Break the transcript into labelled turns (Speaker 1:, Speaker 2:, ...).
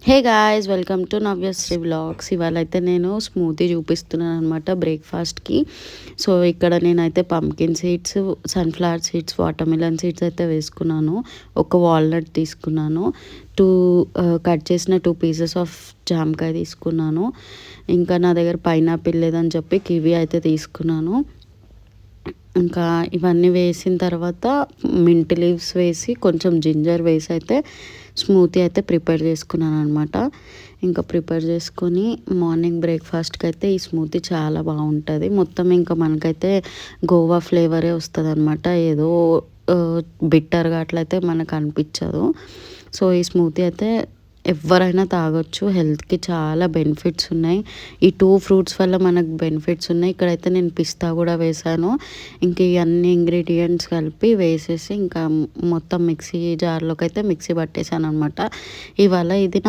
Speaker 1: Hey guys, welcome to Navyasri vlogs. ఇవాళ అయితే నేను స్మూతీ చూపిస్తున్నాను అనమాట బ్రేక్ఫాస్ట్కి. సో ఇక్కడ నేనైతే pumpkin seeds, sunflower seeds, watermelon seeds అయితే వేసుకున్నాను. ఒక వాల్నట్ తీసుకున్నాను, టూ కట్ చేసిన 2 పీసెస్ ఆఫ్ జామకాయ తీసుకున్నాను. ఇంకా నా దగ్గర పైనాపిల్ లేదని చెప్పి కివి అయితే తీసుకున్నాను. ఇంకా ఇవన్నీ వేసిన తర్వాత మింట్ లీవ్స్ వేసి కొంచెం జింజర్ వేసి అయితే స్మూతీ అయితే ప్రిపేర్ చేసుకున్నాను అనమాట. ఇంకా ప్రిపేర్ చేసుకొని మార్నింగ్ బ్రేక్ఫాస్ట్కి అయితే ఈ స్మూతీ చాలా బాగుంటుంది. మొత్తం ఇంకా మనకైతే గోవా ఫ్లేవరే వస్తుంది అనమాట. ఏదో బిట్టర్గా అట్లయితే మనకు అనిపించదు. సో ఈ స్మూతీ అయితే ఎవరైనా తాగొచ్చు. హెల్త్కి చాలా బెనిఫిట్స్ ఉన్నాయి. ఈ 2 ఫ్రూట్స్ వల్ల మనకు బెనిఫిట్స్ ఉన్నాయి. ఇక్కడైతే నేను పిస్తా కూడా వేసాను. ఇంక ఈ అన్ని ఇంగ్రీడియంట్స్ కలిపి వేసేసి ఇంకా మొత్తం మిక్సీ జార్లోకి అయితే మిక్సీ పట్టేసాను అనమాట. ఇవాళ ఇది నా